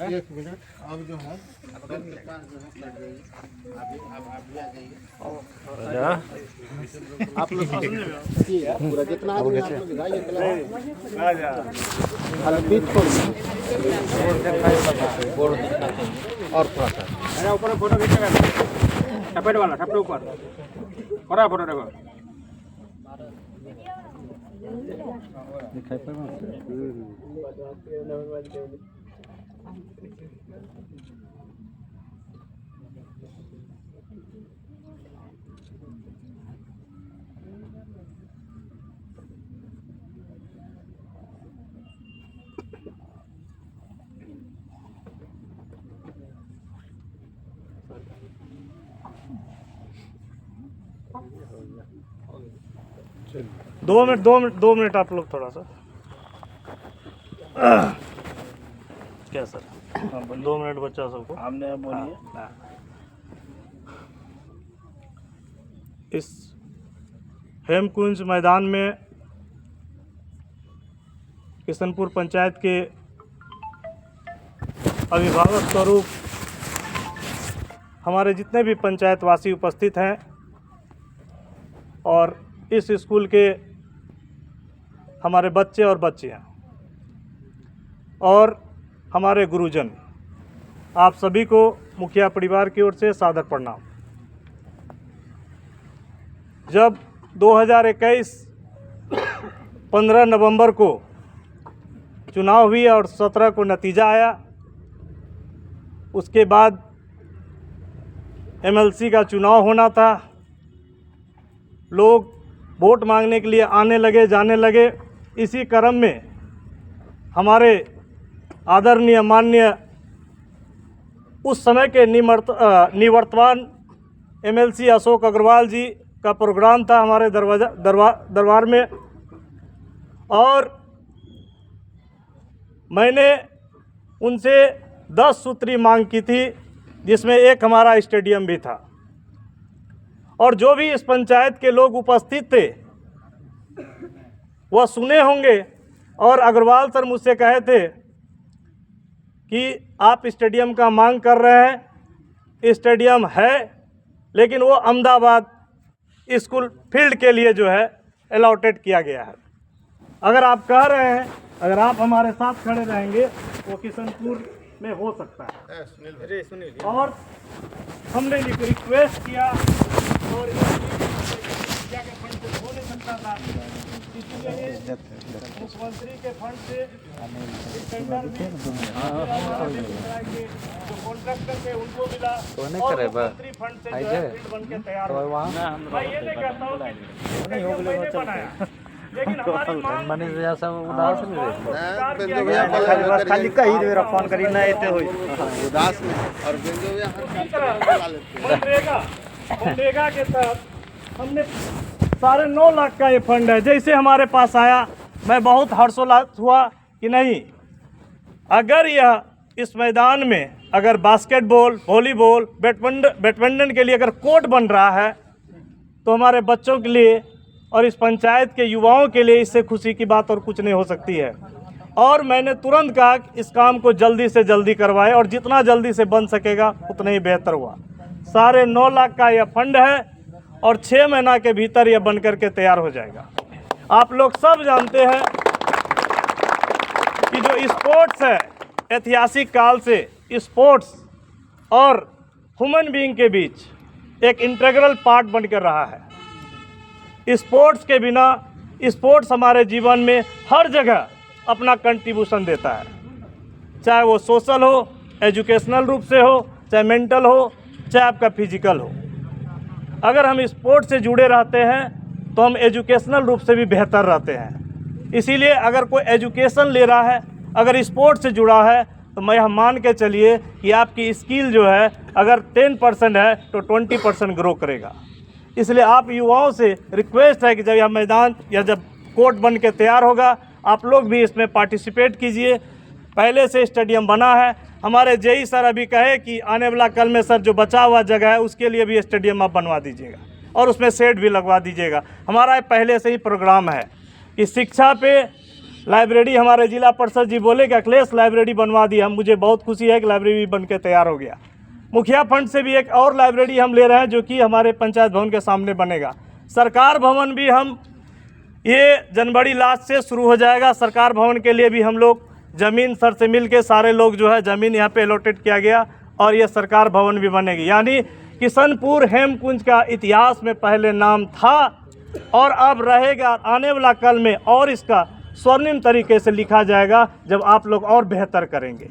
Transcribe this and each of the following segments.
एक मिनट अब जो है आप लोग पूरा जितना आदमी आप लोग और थोड़ा सा ऊपर फोटो खींचेगा सफेद वाला सबसे ऊपर करा फोटो देखो दिखाई दो मिनट आप लोग थोड़ा सा क्या सर 2 मिनट बच्चा सबको हमने बोलिए इस हेमकुंज मैदान में किशनपुर पंचायत के अभिभावक स्वरूप हमारे जितने भी पंचायतवासी उपस्थित हैं और इस स्कूल के हमारे बच्चे और बच्चियां और हमारे गुरुजन, आप सभी को मुखिया परिवार की ओर से सादर प्रणाम। जब 2021 15 नवंबर को चुनाव हुई और 17 को नतीजा आया, उसके बाद एमएलसी का चुनाव होना था। लोग वोट मांगने के लिए आने लगे जाने लगे। इसी क्रम में हमारे आदरणीय माननीय उस समय के निवर्तमान एमएलसी अशोक अग्रवाल जी का प्रोग्राम था हमारे दरबार में, और मैंने उनसे 10 सूत्री मांग की थी, जिसमें एक हमारा स्टेडियम भी था। और जो भी इस पंचायत के लोग उपस्थित थे वह सुने होंगे, और अग्रवाल सर मुझसे कहे थे कि आप स्टेडियम का मांग कर रहे हैं, स्टेडियम है लेकिन वो अहमदाबाद स्कूल फील्ड के लिए जो है अलॉटेड किया गया है। अगर आप कह रहे हैं, अगर आप हमारे साथ खड़े रहेंगे वो किशनपुर में हो सकता है। और हमने रिक्वेस्ट किया और के फंड से हो नहीं सकता था, इसलिए मुख्यमंत्री के फंड से टेंडर भी जो कॉन्ट्रैक्टर थे उनको मिला और मुख्यमंत्री फंड से जो है फील्ड बन के तैयार हुआ। मैं ये नहीं कहता हूँ कि मैंने बनाया, लेकिन हमारी मांग मनीष जैसा उदास बस खाली कही दे रहा फोन करी ना एते होई उदास में और मनरेगा के तहत हमने 9.5 लाख का ये फंड है। जैसे हमारे पास आया मैं बहुत हर्षोल्लास हुआ कि नहीं, अगर यह इस मैदान में अगर बास्केटबॉल, वॉलीबॉल, बैडमिंटन के लिए अगर कोर्ट बन रहा है तो हमारे बच्चों के लिए और इस पंचायत के युवाओं के लिए इससे खुशी की बात और कुछ नहीं हो सकती है। और मैंने तुरंत कहा कि इस काम को जल्दी से जल्दी करवाए और जितना जल्दी से बन सकेगा उतना ही बेहतर हुआ। 9.5 लाख का यह फंड है और 6 महीना के भीतर यह बन करके तैयार हो जाएगा। आप लोग सब जानते हैं कि जो स्पोर्ट्स है, ऐतिहासिक काल से स्पोर्ट्स और ह्यूमन बीइंग के बीच एक इंटीग्रल पार्ट बनकर रहा है। स्पोर्ट्स के बिना, स्पोर्ट्स हमारे जीवन में हर जगह अपना कंट्रीब्यूशन देता है, चाहे वो सोशल हो, एजुकेशनल रूप से हो, चाहे मेंटल हो, चाहे आपका फिजिकल हो। अगर हम स्पोर्ट्स से जुड़े रहते हैं तो हम एजुकेशनल रूप से भी बेहतर रहते हैं। इसीलिए अगर कोई एजुकेशन ले रहा है, अगर स्पोर्ट्स से जुड़ा है, तो मैं यह मान के चलिए कि आपकी स्किल जो है अगर 10% है तो 20% ग्रो करेगा। इसलिए आप युवाओं से रिक्वेस्ट है कि जब यह मैदान या जब कोर्ट बन के तैयार होगा, आप लोग भी इसमें पार्टिसिपेट कीजिए। पहले से स्टेडियम बना है। हमारे जेई सर अभी कहे कि आने वाला कल में सर जो बचा हुआ जगह है उसके लिए भी स्टेडियम आप बनवा दीजिएगा और उसमें शेड भी लगवा दीजिएगा। हमारा पहले से ही प्रोग्राम है कि शिक्षा पे लाइब्रेरी, हमारे जिला परिषद जी बोले कि अखिलेश लाइब्रेरी बनवा दी। हम मुझे बहुत खुशी है कि लाइब्रेरी बन के तैयार हो गया। मुखिया फंड से भी एक और लाइब्रेरी हम ले रहे हैं जो कि हमारे पंचायत भवन के सामने बनेगा। सरकार भवन भी हम ये जनवरी लास्ट से शुरू हो जाएगा। सरकार भवन के लिए भी हम लोग ज़मीन सर से मिल के सारे लोग जो है ज़मीन यहाँ पे अलॉटेड किया गया और ये सरकार भवन भी बनेगी। यानी किशनपुर हेमकुंज का इतिहास में पहले नाम था और अब रहेगा आने वाला कल में, और इसका स्वर्णिम तरीके से लिखा जाएगा जब आप लोग और बेहतर करेंगे।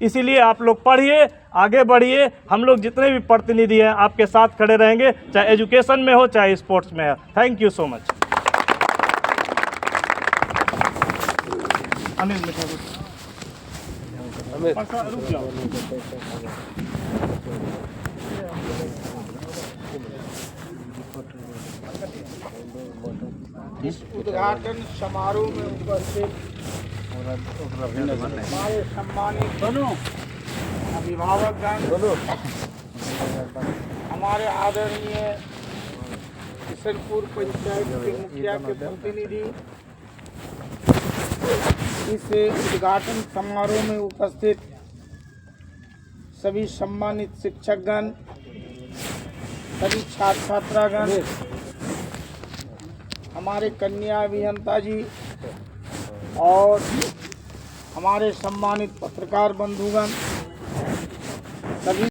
इसीलिए आप लोग पढ़िए, आगे बढ़िए। हम लोग जितने भी प्रतिनिधि हैं आपके साथ खड़े रहेंगे, चाहे एजुकेशन में हो चाहे स्पोर्ट्स में हो। Thank you so much. Anil इस उद्घाटन समारोह में उपस्थित हमारे सम्मानित अभिभावकगण, हमारे आदरणीय किशनपुर पंचायत के मुखिया के प्रतिनिधि, इस उद्घाटन समारोह में उपस्थित सभी सम्मानित शिक्षकगण, सभी छात्र छात्रागण, हमारे कन्या अभियंता जी और हमारे सम्मानित पत्रकार बंधुगण, सभी